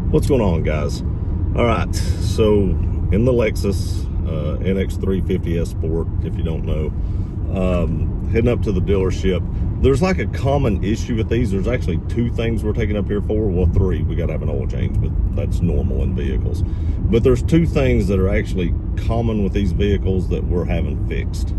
What's going on, guys? All right, so in the Lexus NX350S Sport, if you don't know, heading up to the dealership, there's like a common issue with these. There's actually two things we're taking up here for. Well, three. We got to have an oil change, but that's normal in vehicles. But there's two things that are actually common with these vehicles that we're having fixed.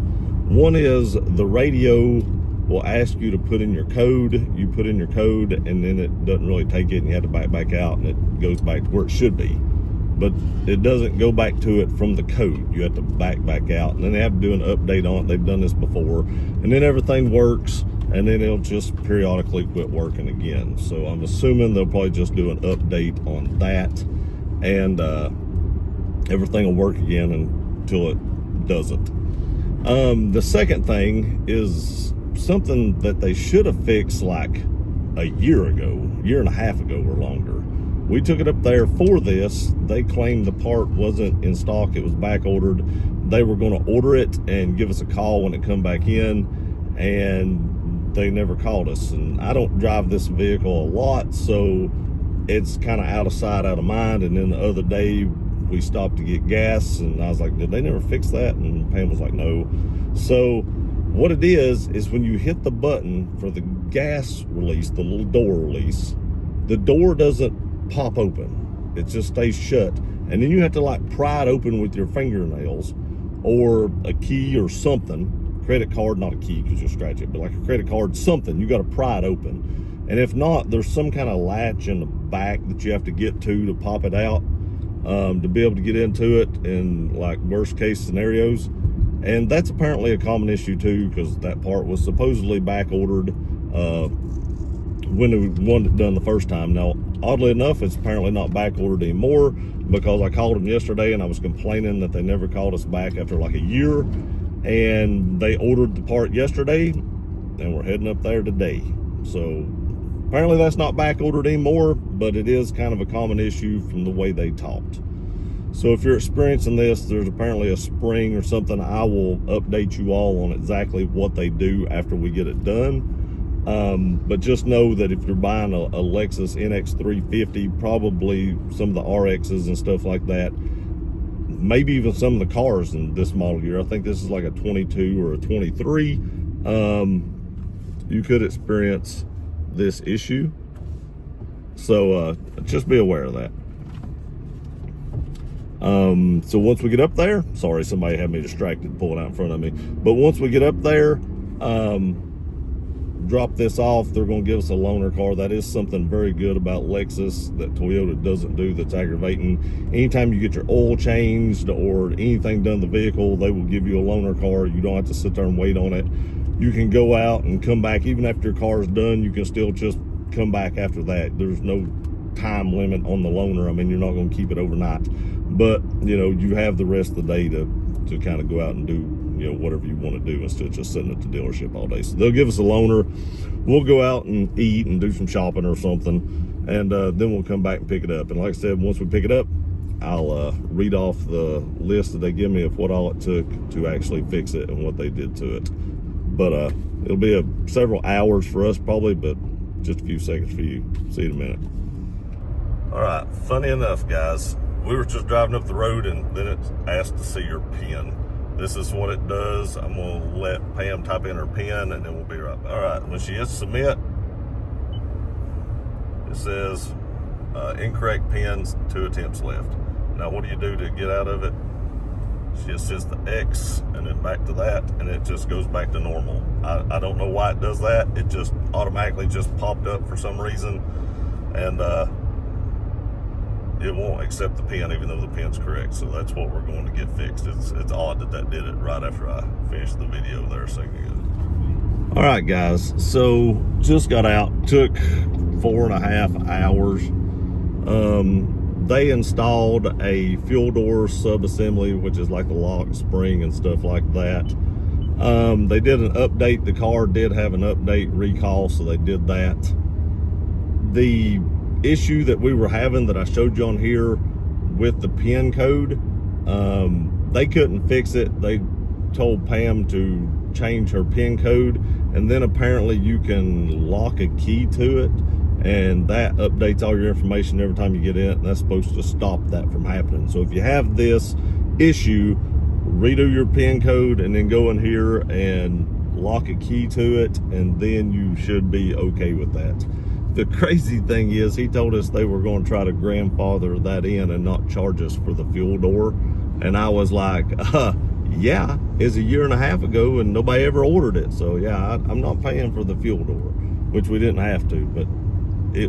One is the radio will ask you to put in your code. You put in your code, and then it doesn't really take it, and you have to back out, and it goes back to where it should be. But it doesn't go back to it from the code. You have to back out, and then they have to do an update on it. They've done this before, and then everything works, and then it'll just periodically quit working again. So I'm assuming they'll probably just do an update on that, and everything will work again until it doesn't. The second thing is something that they should have fixed like a year and a half ago or longer. We took it up there for this. They claimed the part wasn't in stock. It was back ordered. They were going to order it and give us a call when it come back in, and they never called us. And I don't drive this vehicle a lot, so it's kind of out of sight, out of mind. And then the other day we stopped to get gas, and I was like, did they never fix that? And Pam was like, no. So what it is when you hit the button for the gas release, the little door release, the door doesn't pop open. It just stays shut. And then you have to like pry it open with your fingernails or a key or something. Credit card, not a key because you'll scratch it, but like a credit card, something. You got to pry it open. And if not, there's some kind of latch in the back that you have to get to pop it out, to be able to get into it in like worst case scenarios. And that's apparently a common issue too, because that part was supposedly back ordered when it wasn't done the first time. Now, oddly enough, it's apparently not back ordered anymore, because I called them yesterday and I was complaining that they never called us back after like a year, and they ordered the part yesterday and we're heading up there today. So apparently that's not back ordered anymore, but it is kind of a common issue from the way they talked. So if you're experiencing this, there's apparently a spring or something. I will update you all on exactly what they do after we get it done. But just know that if you're buying a Lexus NX350, probably some of the RXs and stuff like that, maybe even some of the cars in this model year, I think this is like a 22 or a 23, you could experience this issue. So just be aware of that. So once we get up there, sorry, somebody had me distracted pulling out in front of me, but once we get up there, drop this off, they're going to give us a loaner car. That is something very good about Lexus that Toyota doesn't do, that's aggravating. Anytime you get your oil changed or anything done to the vehicle, they will give you a loaner car. You don't have to sit there and wait on it. You can go out and come back. Even after your car is done, you can still just come back after that. There's no time limit on the loaner. I mean, you're not going to keep it overnight, but you know, you have the rest of the day to kind of go out and do, you know, whatever you want to do instead of just sitting at the dealership all day. So they'll give us a loaner. We'll go out and eat and do some shopping or something, and then we'll come back and pick it up. And like I said, once we pick it up, I'll read off the list that they give me of what all it took to actually fix it and what they did to it. But it'll be several hours for us probably, but just a few seconds for you. See you in a minute. All right, funny enough, guys, we were just driving up the road and then it asked to see your PIN. This is what it does. I'm gonna let Pam type in her PIN and then we'll be right back. All right, when she hits submit, it says incorrect PINs, 2 attempts left. Now what do you do to get out of it? She just hits the X and then back to that, and it just goes back to normal. I don't know why it does that. It just automatically just popped up for some reason, and it won't accept the PIN even though the PIN's correct. So that's what we're going to get fixed. It's odd that did it right after I finished the video there a second ago. All right, guys, so just got out, took 4.5 hours. They installed a fuel door sub-assembly, which is like the lock, spring, and stuff like that. They did an update. The car did have an update recall, so they did that. The issue that we were having that I showed you on here with the PIN code, they couldn't fix it. They told Pam to change her PIN code, and then apparently you can lock a key to it and that updates all your information every time you get in, and that's supposed to stop that from happening. So if you have this issue, redo your PIN code and then go in here and lock a key to it, and then you should be okay with that. The crazy thing is, he told us they were going to try to grandfather that in and not charge us for the fuel door. And I was like, yeah, it's a year and a half ago and nobody ever ordered it. So yeah, I'm not paying for the fuel door, which we didn't have to, but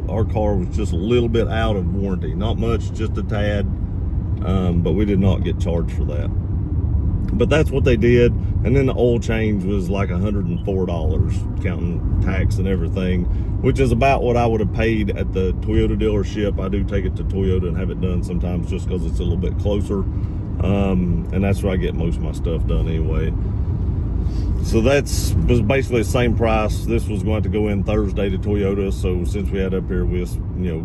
our car was just a little bit out of warranty. Not much, just a tad, but we did not get charged for that. But that's what they did. And then the oil change was like $104, counting tax and everything, which is about what I would have paid at the Toyota dealership. I do take it to Toyota and have it done sometimes just because it's a little bit closer. And that's where I get most of my stuff done anyway. So was basically the same price. This was going to go in Thursday to Toyota. So since we had up here, we just,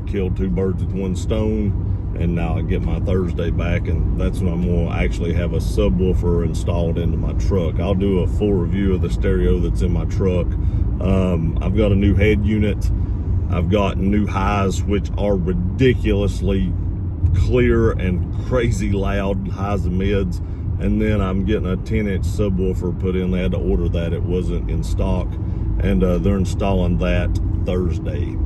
killed two birds with one stone. And now I get my Thursday back, and that's when I'm going to actually have a subwoofer installed into my truck. I'll do a full review of the stereo that's in my truck. I've got a new head unit. I've got new highs, which are ridiculously clear and crazy loud highs and mids. And then I'm getting a 10-inch subwoofer put in. They had to order that. It wasn't in stock. And they're installing that Thursday.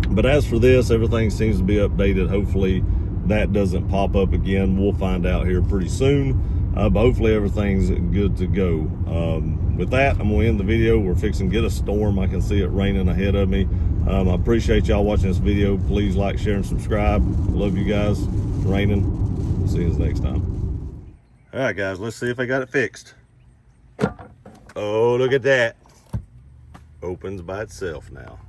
But as for this, everything seems to be updated. Hopefully that doesn't pop up again. We'll find out here pretty soon. But hopefully everything's good to go. With that, I'm going to end the video. We're fixing to get a storm. I can see it raining ahead of me. I appreciate y'all watching this video. Please like, share, and subscribe. Love you guys. It's raining. We'll see you next time. All right, guys, let's see if I got it fixed. Oh, look at that. Opens by itself now.